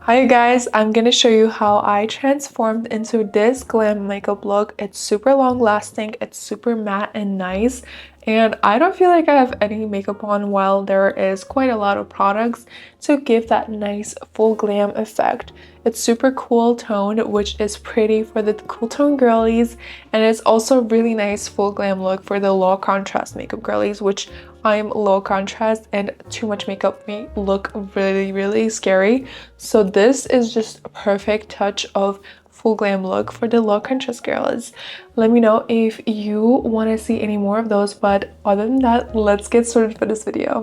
Hi guys, I'm gonna show you how I transformed into this glam makeup look. It's super long lasting, it's super matte and nice, and I don't feel like I have any makeup on while there is quite a lot of products to give that nice full glam effect. It's super cool toned, which is pretty for the cool tone girlies, and it's also really nice full glam look for the low contrast makeup girlies, which I'm low contrast and too much makeup may look really scary. So this is just a perfect touch of full glam look for the low contrast girls. Let me know if you want to see any more of those, but other than that, let's get started for this video.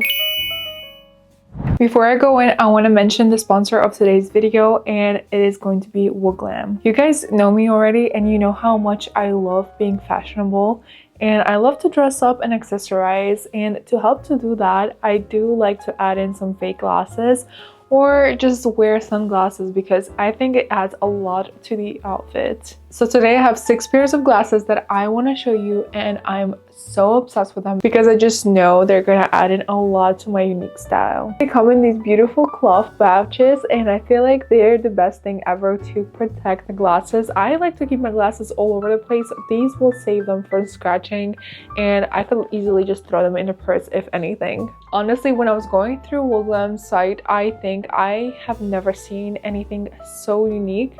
Before I go in, I want to mention the sponsor of today's video, and it is going to be Vooglam. You guys know me already, and you know how much I love being fashionable, and I love to dress up and accessorize, and to help to do that, I do like to add in some fake glasses or just wear sunglasses because I think it adds a lot to the outfit. So today I have 6 pairs of glasses that I want to show you, and I'm so obsessed with them because I just know they're gonna add in a lot to my unique style. They come in these beautiful cloth pouches, and I feel like they're the best thing ever to protect the glasses. I like to keep my glasses all over the place. These will save them from scratching, and I could easily just throw them in a purse if anything. Honestly, when I was going through Vooglam's site, I think I have never seen anything so unique.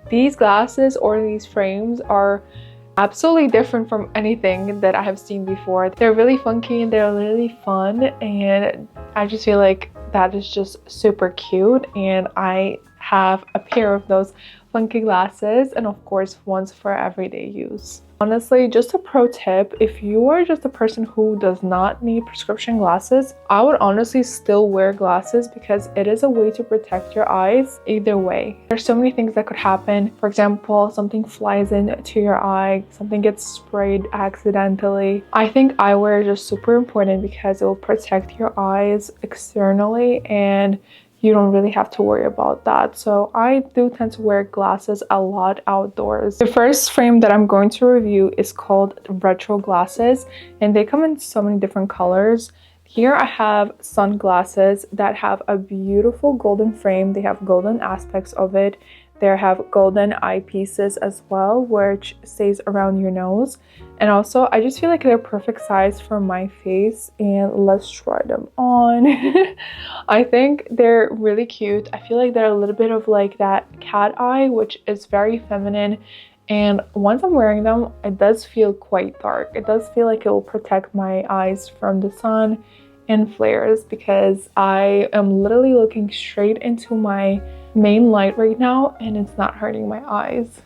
These glasses or these frames are absolutely different from anything that I have seen before. They're really funky and they're really fun, and I just feel like that is just super cute, and I have a pair of those funky glasses, and of course ones for everyday use. Honestly, just a pro tip, if you are just a person who does not need prescription glasses, I would honestly still wear glasses because it is a way to protect your eyes either way. There's so many things that could happen. For example, something flies into your eye, something gets sprayed accidentally. I think eyewear is just super important because it will protect your eyes externally, and you don't really have to worry about that. So I do tend to wear glasses a lot outdoors. The first frame that I'm going to review is called Retro Glasses, and they come in so many different colors. Here I have sunglasses that have a beautiful golden frame. They have golden aspects of it. They have golden eyepieces as well, which stays around your nose. And also, I just feel like they're perfect size for my face, and let's try them on. I think they're really cute. I feel like they're a little bit of like that cat eye, which is very feminine. And once I'm wearing them, it does feel quite dark. It does feel like it will protect my eyes from the sun and flares because I am literally looking straight into my main light right now, and it's not hurting my eyes.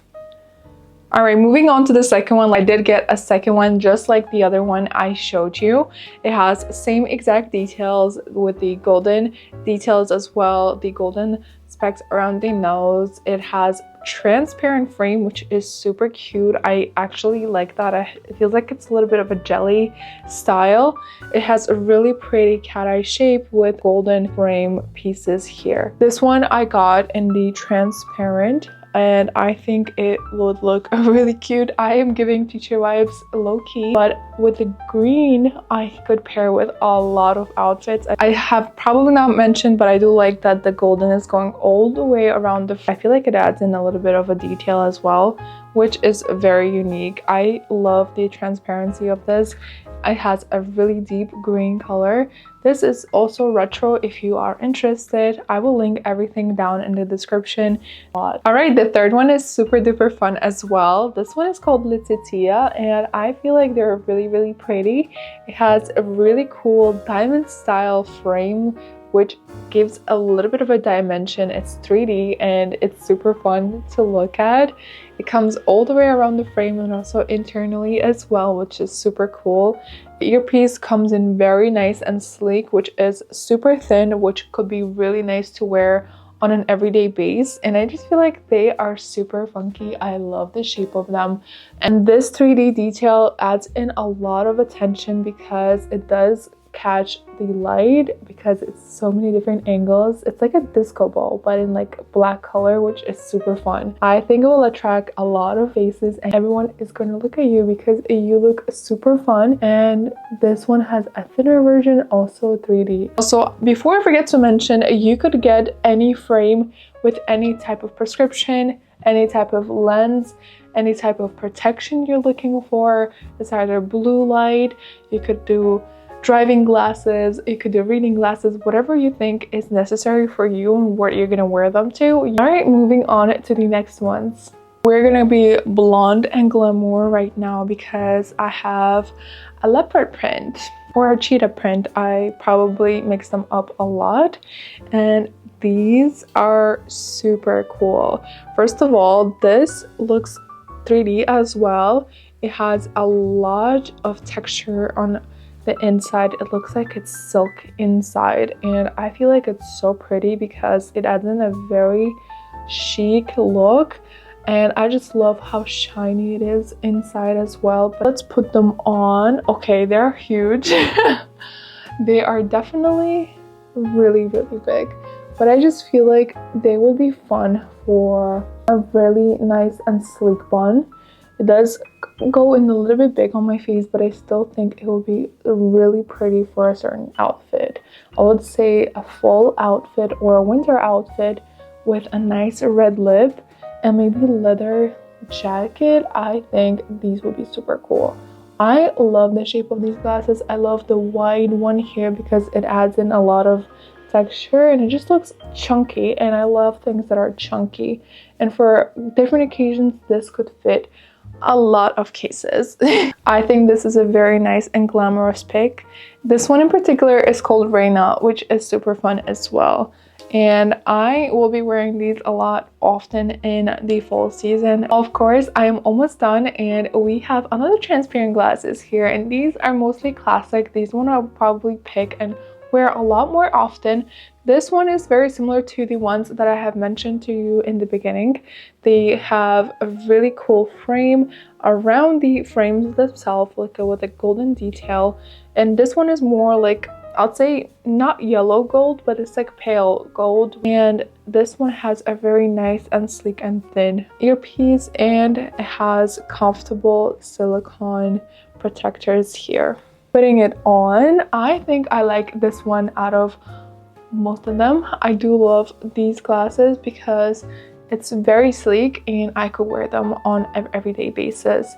All right, moving on to the second one. I did get a second one just like the other one I showed you. It has same exact details with the golden details as well, the golden specks around the nose. It has transparent frame, which is super cute. I actually like that. It feels like it's a little bit of a jelly style. It has a really pretty cat eye shape with golden frame pieces here. This one I got in the transparent, and I think it would look really cute. I am giving teacher vibes low-key, but with the green, I could pair with a lot of outfits. I have probably not mentioned, but I do like that the golden is going all the way around the... I feel like it adds in a little bit of a detail as well, which is very unique. I love the transparency of this. It has a really deep green color. This is also retro if you are interested. I will link everything down in the description. All right, the third one is super duper fun as well. This one is called Letitia, and I feel like they're really pretty. It has a really cool diamond style frame, which gives a little bit of a dimension. It's 3D and it's super fun to look at. It comes all the way around the frame and also internally as well, which is super cool. The earpiece comes in very nice and sleek, which is super thin, which could be really nice to wear on an everyday base, and I just feel like they are super funky. I love the shape of them, and this 3D detail adds in a lot of attention because it does catch the light because it's so many different angles. It's like a disco ball but in like black color, which is super fun. I think it will attract a lot of faces and everyone is going to look at you because you look super fun. And this one has a thinner version, also 3D. Also, before I forget to mention, you could get any frame with any type of prescription, any type of lens, any type of protection you're looking for. It's either blue light, you could do driving glasses, you could do reading glasses, whatever you think is necessary for you and what you're gonna wear them to. All right, moving on to the next ones. We're gonna be blonde and glamour right now because I have a leopard print or a cheetah print. I probably mix them up a lot, and these are super cool. First of all, this looks 3D as well. It has a lot of texture on the inside. It looks like it's silk inside, and I feel like it's so pretty because it adds in a very chic look, and I just love how shiny it is inside as well. But let's put them on. Okay, they're huge. They are definitely really big, but I just feel like they would be fun for a really nice and sleek bun. It does go in a little bit big on my face, but I still think it will be really pretty for a certain outfit. I would say a fall outfit or a winter outfit with a nice red lip and maybe leather jacket. I think these would be super cool. I love the shape of these glasses. I love the wide one here because it adds in a lot of texture and it just looks chunky, and I love things that are chunky, and for different occasions this could fit a lot of cases. I think this is a very nice and glamorous pick. This one in particular is called Reina, which is super fun as well, and I will be wearing these a lot often in the fall season. Of course, I am almost done, and we have another transparent glasses here, and these are mostly classic. These one I'll probably pick and wear a lot more often. This one is very similar to the ones that I have mentioned to you in the beginning. They have a really cool frame around the frames themselves, like with a golden detail, and this one is more like, I'd say not yellow gold, but it's like pale gold. And this one has a very nice and sleek and thin earpiece, and it has comfortable silicone protectors here. Putting it on, I think I like this one out of most of them. I do love these glasses because it's very sleek and I could wear them on an everyday basis.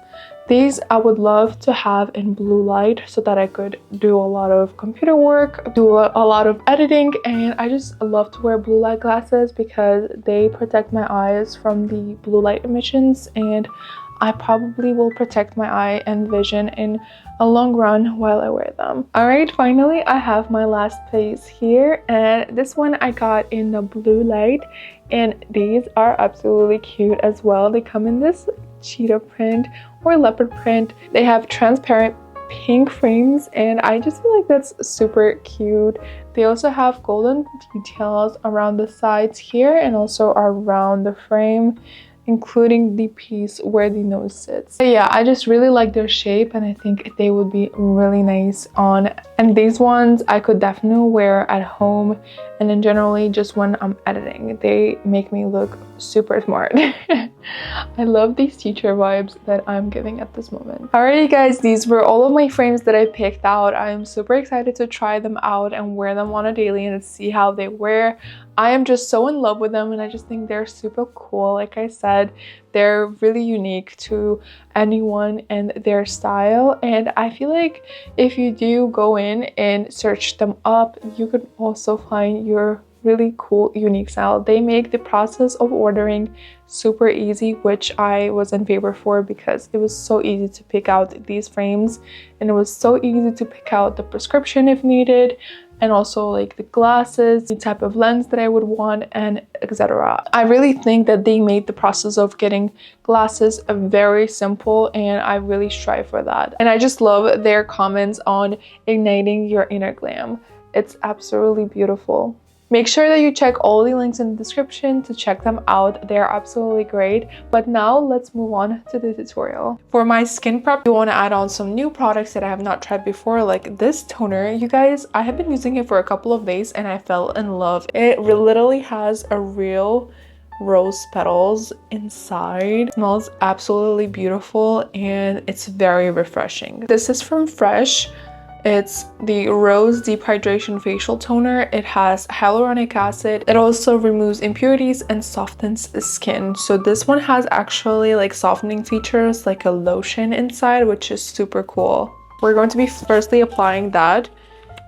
These I would love to have in blue light so that I could do a lot of computer work, do a lot of editing, and I just love to wear blue light glasses because they protect my eyes from the blue light emissions, and I probably will protect my eye and vision in a long run while I wear them. Alright, finally I have my last piece here, and this one I got in the blue light, and these are absolutely cute as well. They come in this cheetah print or leopard print. They have transparent pink frames, and I just feel like that's super cute. They also have golden details around the sides here and also around the frame, including the piece where the nose sits. But yeah, I just really like their shape, and I think they would be really nice on. And these ones I could definitely wear at home, and then generally just when I'm editing. They make me look super smart. I love these teacher vibes that I'm giving at this moment. Alrighty guys, these were all of my frames that I picked out. I'm super excited to try them out and wear them on a daily and see how they wear. I am just so in love with them, and I just think they're super cool. Like I said, they're really unique to anyone and their style, and I feel like if you do go in and search them up, you could also find your really cool unique style. They make the process of ordering super easy, which I was in favor for because it was so easy to pick out these frames, and it was so easy to pick out the prescription if needed, and also like the glasses, the type of lens that I would want, and etc. I really think that they made the process of getting glasses very simple, and I really strive for that. And I just love their comments on igniting your inner glam. It's absolutely beautiful. Make sure that you check all the links in the description to check them out. They're absolutely great. But now let's move on to the tutorial. For my skin prep, you want to add on some new products that I have not tried before, like this toner. You guys, I have been using it for a couple of days and I fell in love. It literally has a real rose petals inside. It smells absolutely beautiful and it's very refreshing. This is from Fresh. It's the Rose Deep Hydration Facial Toner. It has hyaluronic acid. It also removes impurities and softens the skin. So this one has actually like softening features, like a lotion inside, which is super cool. We're going to be firstly applying that,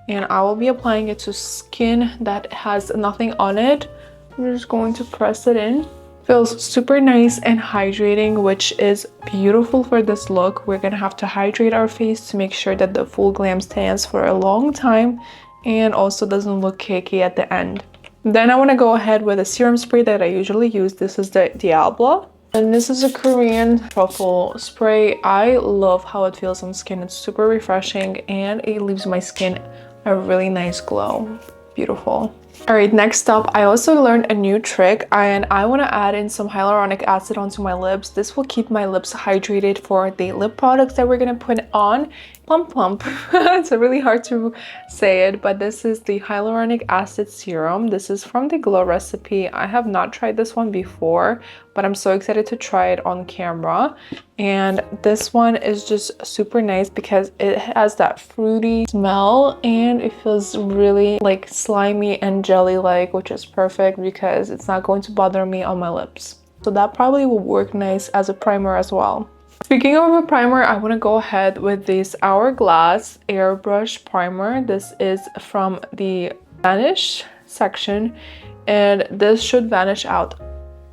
and I will be applying it to skin that has nothing on it. I'm just going to press it in. Feels super nice and hydrating, which is beautiful for this look. We're gonna have to hydrate our face to make sure that the full glam stands for a long time and also doesn't look cakey at the end. Then I want to go ahead with a serum spray that I usually use. This is the Diablo, and this is a Korean truffle spray. I love how it feels on skin. It's super refreshing and it leaves my skin a really nice glow. Beautiful. All right, next up, I also learned a new trick and I want to add in some hyaluronic acid onto my lips. This will keep my lips hydrated for the lip products that we're going to put on. Plump plump. It's really hard to say it, but this is the hyaluronic acid serum. This is from the Glow recipe. I have not tried this one before, but I'm so excited to try it on camera. And this one is just super nice because it has that fruity smell and it feels really like slimy and jelly-like, which is perfect because it's not going to bother me on my lips. So that probably will work nice as a primer as well. Speaking of a primer, I want to go ahead with this Hourglass Airbrush Primer. This is from the Vanish section, and this should vanish out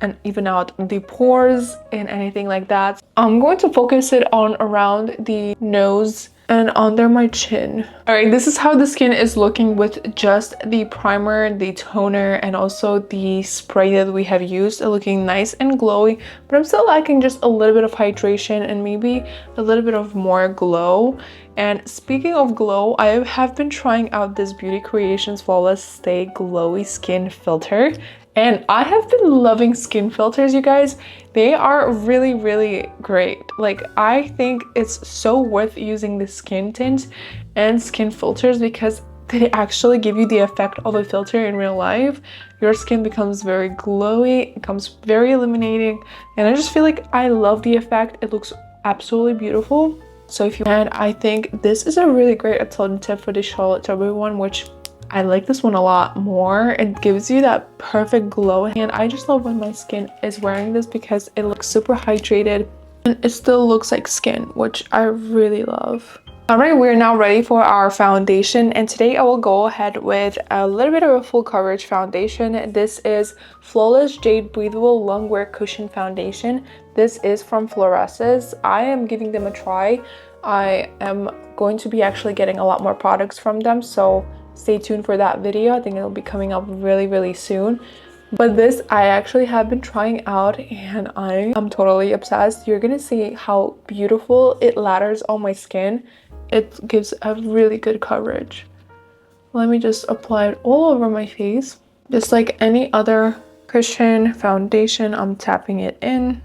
and even out the pores and anything like that. I'm going to focus it on around the nose and under my chin. All right, this is how the skin is looking with just the primer, the toner, and also the spray that we have used. Looking nice and glowy, but I'm still lacking just a little bit of hydration and maybe a little bit of more glow. And speaking of glow, I have been trying out this Beauty Creations Flawless Stay Glowy Skin Filter. And I have been loving skin filters, you guys. They are really, really great. Like, I think it's so worth using the skin tint and skin filters because they actually give you the effect of a filter in real life. Your skin becomes very glowy, it becomes very illuminating, and I just feel like I love the effect. It looks absolutely beautiful. So if you can, I think this is a really great alternative for the Charlotte Tilbury one, which I like this one a lot more. It gives you that perfect glow, and I just love when my skin is wearing this because it looks super hydrated and it still looks like skin, which I really love. Alright, we're now ready for our foundation, and today I will go ahead with a little bit of a full coverage foundation. This is Flawless Jade Breathable Longwear Cushion Foundation. This is from Fluoresces. I am giving them a try. I am going to be actually getting a lot more products from them, so stay tuned for that video. I think it'll be coming up really, really soon. But this I actually have been trying out and I am totally obsessed. You're gonna see how beautiful it lathers on my skin. It gives a really good coverage. Let me just apply it all over my face. Just like any other cushion foundation, I'm tapping it in.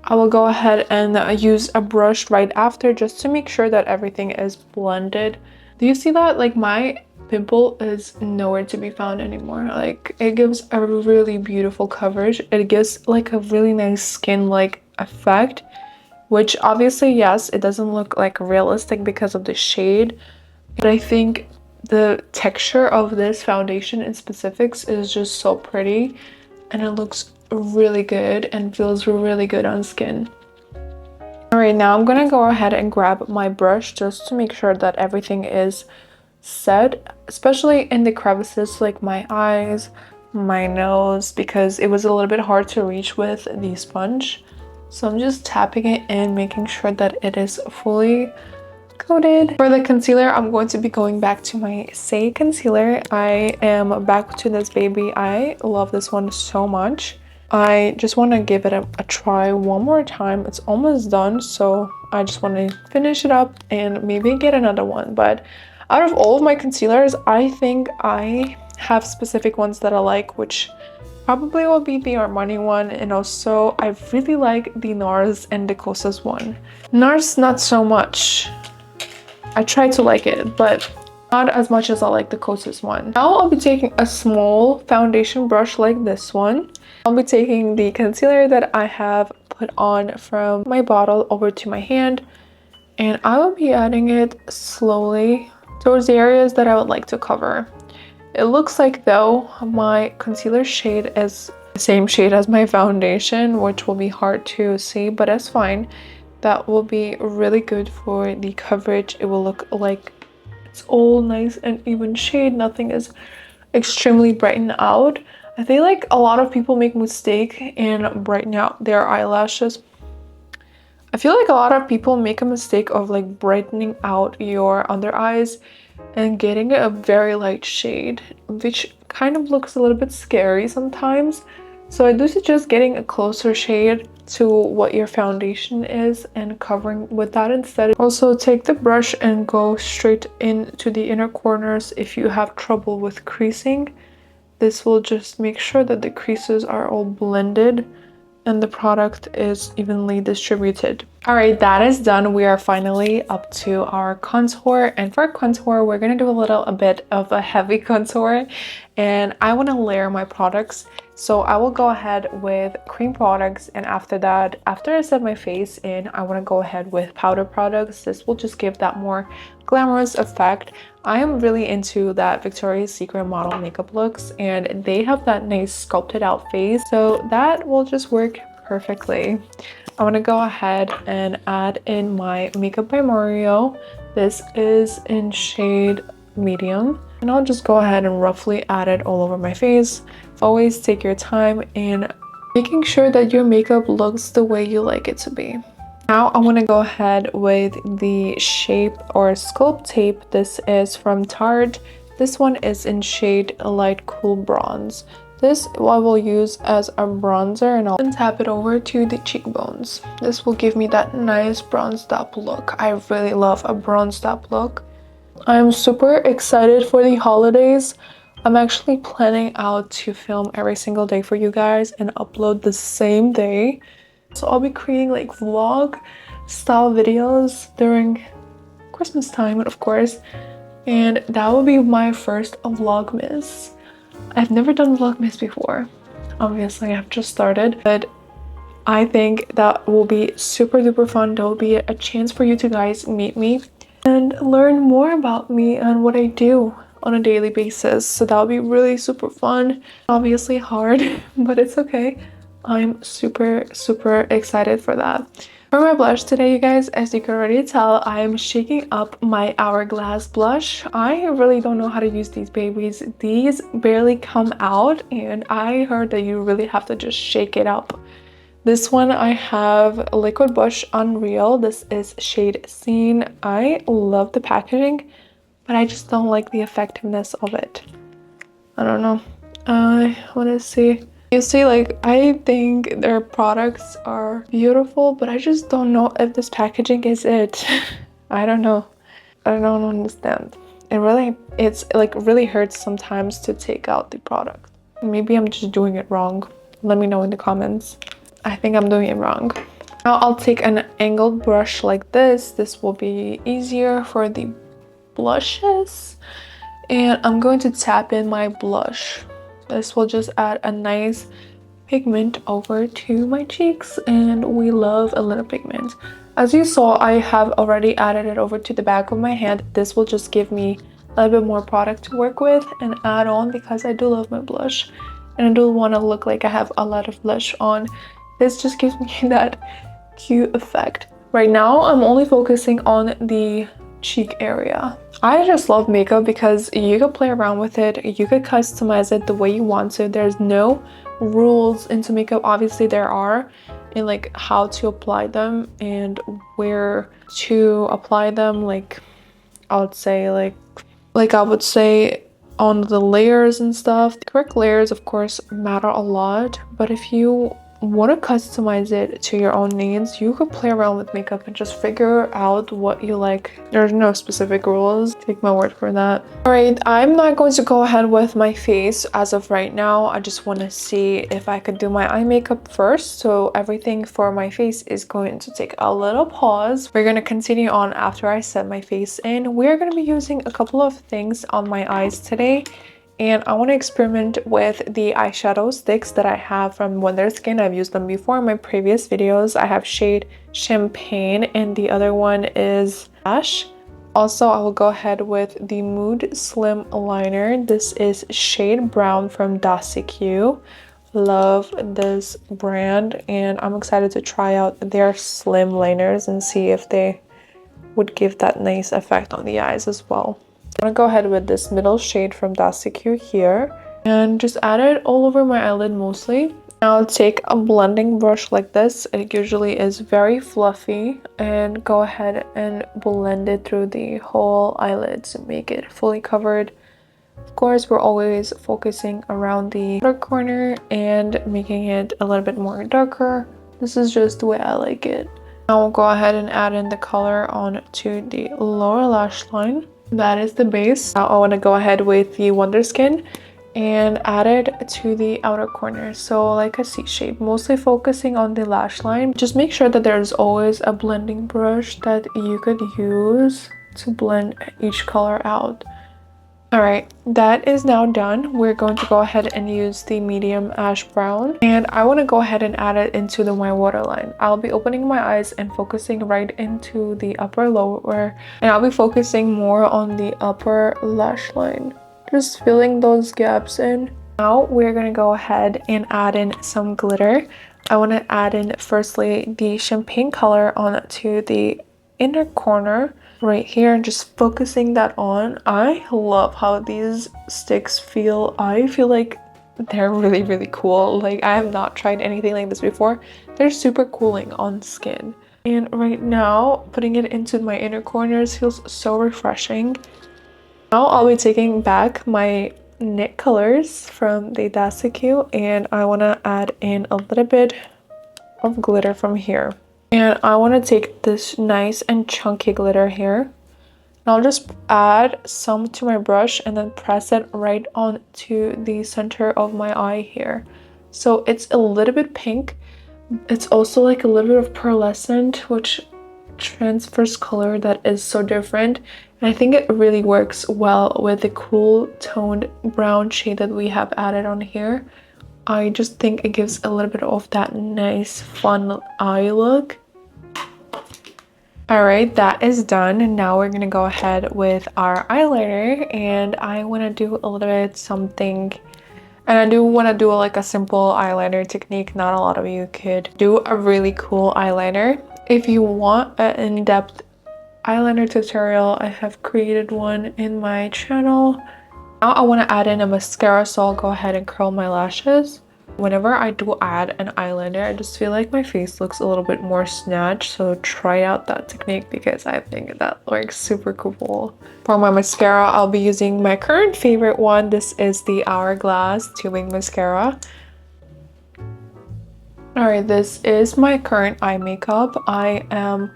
I will go ahead and use a brush right after just to make sure that everything is blended. Do you see that? Like, my pimple is nowhere to be found anymore. Like, it gives a really beautiful coverage. It gives like a really nice skin-like effect, which obviously, yes, it doesn't look like realistic because of the shade, but I think the texture of this foundation in specifics is just so pretty and it looks really good and feels really good on skin. All right, now I'm gonna go ahead and grab my brush just to make sure that everything is set, especially in the crevices like my eyes, my nose, because it was a little bit hard to reach with the sponge. So I'm just tapping it in, making sure that it is fully coated. For the concealer, I'm going to be going back to my Say concealer. I am back to this baby. I love this one so much. I just want to give it a try one more time. It's almost done, so I just want to finish it up and maybe get another one. But out of all of my concealers, I think I have specific ones that I like, which probably will be the Armani one, and also I really like the Nars and the Kosas one. Nars not so much. I try to like it, but not as much as I like the Kosas one. Now I'll be taking a small foundation brush like this one. I'll be taking the concealer that I have put on from my bottle over to my hand, and I will be adding it slowly towards the areas that I would like to cover. It looks like though my concealer shade is the same shade as my foundation, which will be hard to see, but that's fine. That will be really good for the coverage. It will look like it's all nice and even shade. Nothing is extremely brightened out. I feel like a lot of people make mistake in brightening out their eyelashes. I feel like a lot of people make a mistake of like brightening out your under eyes and getting a very light shade, which kind of looks a little bit scary sometimes. So I do suggest getting a closer shade to what your foundation is and covering with that instead. Also take the brush and go straight into the inner corners if you have trouble with creasing. This will just make sure that the creases are all blended and the product is evenly distributed. All right, that is done. We are finally up to our contour, and for contour we're gonna do a bit of a heavy contour, and I want to layer my products. So I will go ahead with cream products, and after that, after I set my face in, I want to go ahead with powder products. This will just give that more glamorous effect. I am really into that Victoria's Secret model makeup looks, and they have that nice sculpted out face, so that will just work perfectly. I want to go ahead and add in my Makeup by Mario. This is in shade medium, and I'll just go ahead and roughly add it all over my face. Always take your time in making sure that your makeup looks the way you like it to be. Now I want to go ahead with the Shape or Sculpt tape. This is from Tarte. This one is in shade Light Cool Bronze. This I will use as a bronzer, and I'll tap it over to the cheekbones. This will give me that nice bronzed up look. I really love a bronzed up look. I'm super excited for the holidays. I'm actually planning out to film every single day for you guys and upload the same day. So I'll be creating like vlog style videos during Christmas time, of course. And that will be my first Vlogmas. I've never done Vlogmas before. Obviously, I've just started, but I think that will be super duper fun. There will be a chance for you to guys meet me and learn more about me and what I do on a daily basis. So that'll be really super fun. Obviously hard, but it's okay. I'm super excited for that. For my blush today, you guys, as you can already tell, I am shaking up my Hourglass blush. I really don't know how to use these babies. These barely come out, and I heard that you really have to just shake it up. This one I have Liquid Blush Unreal. This is shade Scene. I love the packaging, but I just don't like the effectiveness of it. I don't know. I want to see. You see, like, I think their products are beautiful, but I just don't know if this packaging is it. I don't know. I don't understand. It's like really hurts sometimes to take out the product. Maybe I'm just doing it wrong. Let me know in the comments. I think I'm doing it wrong. Now I'll take an angled brush like this. This will be easier for the blushes, and I'm going to tap in my blush. This will just add a nice pigment over to my cheeks, and we love a little pigment. As you saw, I have already added it over to the back of my hand. This will just give me a little bit more product to work with and add on, because I do love my blush and I do want to look like I have a lot of blush on. This just gives me that cute effect. Right now I'm only focusing on the cheek area. I just love makeup because you could play around with it, you could customize it the way you want to. There's no rules into makeup. Obviously there are, in like how to apply them and where to apply them. Like I would say on the layers and stuff. The correct layers of course matter a lot, but if you want to customize it to your own needs, you could play around with makeup and just figure out what you like. There's no specific rules, take my word for that. Alright, I'm not going to go ahead with my face as of right now. I just want to see if I could do my eye makeup first. So everything for my face is going to take a little pause. We're going to continue on after I set my face in. We're going to be using a couple of things on my eyes today. And I want to experiment with the eyeshadow sticks that I have from Wonder Skin. I've used them before in my previous videos. I have shade Champagne and the other one is Ash. Also, I will go ahead with the Mood Slim Liner. This is shade Brown from Classico. Love this brand and I'm excited to try out their slim liners and see if they would give that nice effect on the eyes as well. I'm gonna go ahead with this middle shade from Classico here and just add it all over my eyelid mostly. I'll take a blending brush like this. It usually is very fluffy and go ahead and blend it through the whole eyelid to make it fully covered. Of course, we're always focusing around the outer corner and making it a little bit more darker. This is just the way I like it. Now we'll go ahead and add in the color onto the lower lash line. That is the base. Now I want to go ahead with the Wonder Skin and add it to the outer corner, so like a C shape, mostly focusing on the lash line. Just make sure that there's always a blending brush that you could use to blend each color out. Alright, that is now done. We're going to go ahead and use the medium ash brown and I want to go ahead and add it into my waterline. I'll be opening my eyes and focusing right into the upper lower, and I'll be focusing more on the upper lash line, just filling those gaps in. Now we're going to go ahead and add in some glitter. I want to add in firstly the champagne color onto the inner corner right here and just focusing that on. I love how these sticks feel. I feel like they're really cool. Like, I have not tried anything like this before. They're super cooling on skin. And right now, putting it into my inner corners feels so refreshing. Now I'll be taking back my knit colors from the Classico and I want to add in a little bit of glitter from here. And I want to take this nice and chunky glitter here. And I'll just add some to my brush and then press it right onto the center of my eye here. So it's a little bit pink. It's also like a little bit of pearlescent, which transfers color that is so different. And I think it really works well with the cool toned brown shade that we have added on here. I just think it gives a little bit of that nice fun eye look. Alright, that is done, and now we're gonna go ahead with our eyeliner, and I want to do a little bit something, and I do want to do like a simple eyeliner technique. Not a lot of you could do a really cool eyeliner. If you want an in-depth eyeliner tutorial, I have created one in my channel. Now I want to add in a mascara, so I'll go ahead and curl my lashes. Whenever I do add an eyeliner, I just feel like my face looks a little bit more snatched, so try out that technique because I think that looks super cool. For my mascara, I'll be using my current favorite one. This is the Hourglass Tubing Mascara. Alright, this is my current eye makeup. I am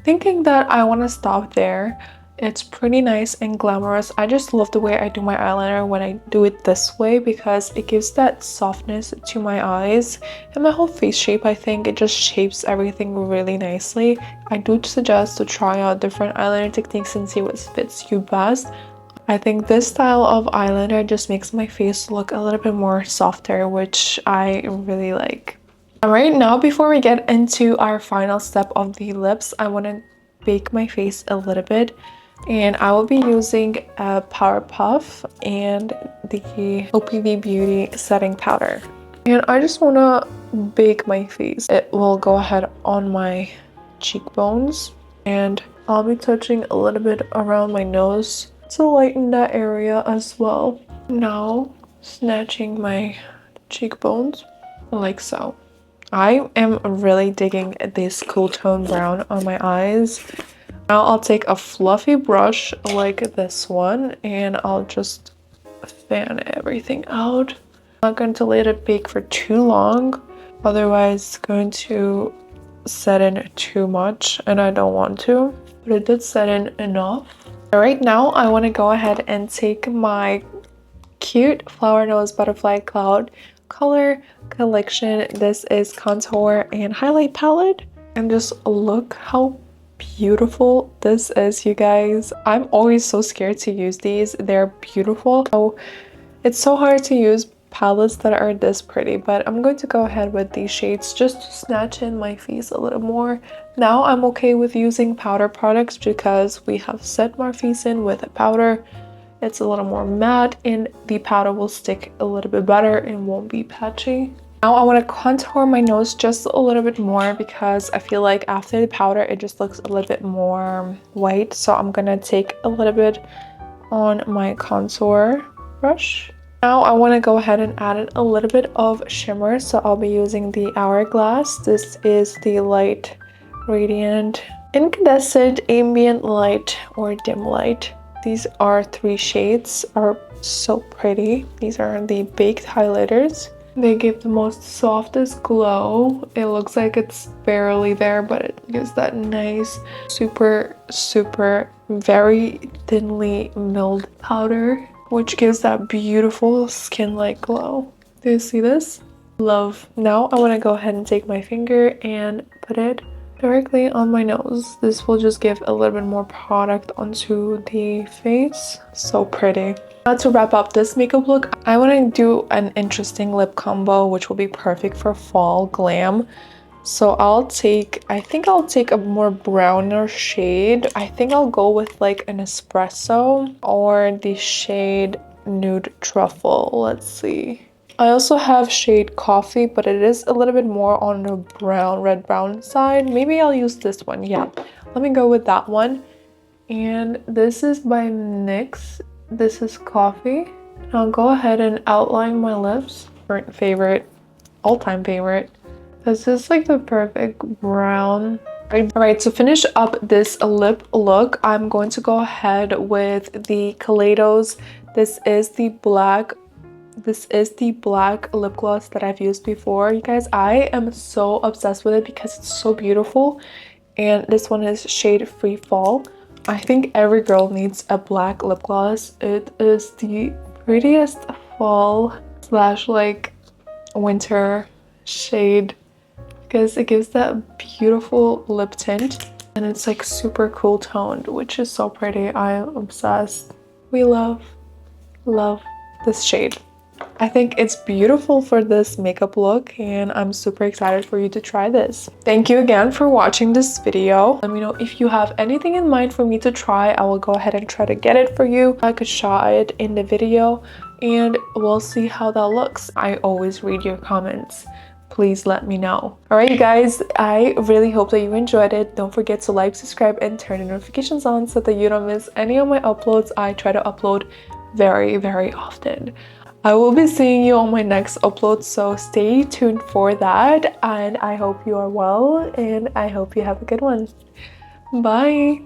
thinking that I want to stop there. It's pretty nice and glamorous. I just love the way I do my eyeliner when I do it this way because it gives that softness to my eyes and my whole face shape. I think it just shapes everything really nicely. I do suggest to try out different eyeliner techniques and see what fits you best. I think this style of eyeliner just makes my face look a little bit more softer, which I really like. Alright, now before we get into our final step of the lips, I want to bake my face a little bit. And I will be using a Power Puff and the Armani Beauty setting powder. And I just want to bake my face. It will go ahead on my cheekbones. And I'll be touching a little bit around my nose to lighten that area as well. Now, snatching my cheekbones like so. I am really digging this cool tone brown on my eyes. Now I'll take a fluffy brush like this one and I'll just fan everything out. I'm not going to let it bake for too long. Otherwise it's going to set in too much and I don't want to, but it did set in enough. All right, now I want to go ahead and take my cute flower nose butterfly cloud color collection. This is contour and highlight palette, and just look how beautiful this is, you guys. I'm always so scared to use these. They're beautiful. So it's so hard to use palettes that are this pretty, but I'm going to go ahead with these shades just to snatch in my face a little more. Now I'm okay with using powder products because we have set my face in with a powder. It's a little more matte and the powder will stick a little bit better and won't be patchy. Now I want to contour my nose just a little bit more because I feel like after the powder it just looks a little bit more white. So I'm gonna take a little bit on my contour brush. Now I want to go ahead and add a little bit of shimmer. So I'll be using the Hourglass. This is the light radiant incandescent ambient light or dim light. These are 3 shades, are so pretty. These are the baked highlighters. They give the most softest glow. It looks like it's barely there, but it gives that nice, super very thinly milled powder, which gives that beautiful skin-like glow. Do you see this? Love. Now I want to go ahead and take my finger and put it directly on my nose. This will just give a little bit more product onto the face. So pretty. Now to wrap up this makeup look, I want to do an interesting lip combo which will be perfect for fall glam. So I think I'll take a more browner shade. I think I'll go with like an espresso or the shade Nude Truffle. Let's see. I also have shade Coffee, but it is a little bit more on the red brown side. Maybe I'll use this one. Yeah, let me go with that one. And this is by NYX. This is Coffee. I'll go ahead and outline my lips. Favorite, all-time favorite. This is like the perfect brown. Alright, to finish up this lip look, I'm going to go ahead with the Kaleidos. This is the black lip gloss that I've used before. You guys, I am so obsessed with it because it's so beautiful. And this one is shade Free Fall. I think every girl needs a black lip gloss. It is the prettiest fall slash like winter shade because it gives that beautiful lip tint and it's like super cool toned, which is so pretty. I'm obsessed. We love this shade. I think it's beautiful for this makeup look and I'm super excited for you to try this. Thank you again for watching this video. Let me know if you have anything in mind for me to try. I will go ahead and try to get it for you. I could shot it in the video and we'll see how that looks. I always read your comments. Please let me know. Alright you guys, I really hope that you enjoyed it. Don't forget to like, subscribe, and turn the notifications on so that you don't miss any of my uploads. I try to upload very often. I will be seeing you on my next upload, so stay tuned for that, and I hope you are well and I hope you have a good one. Bye.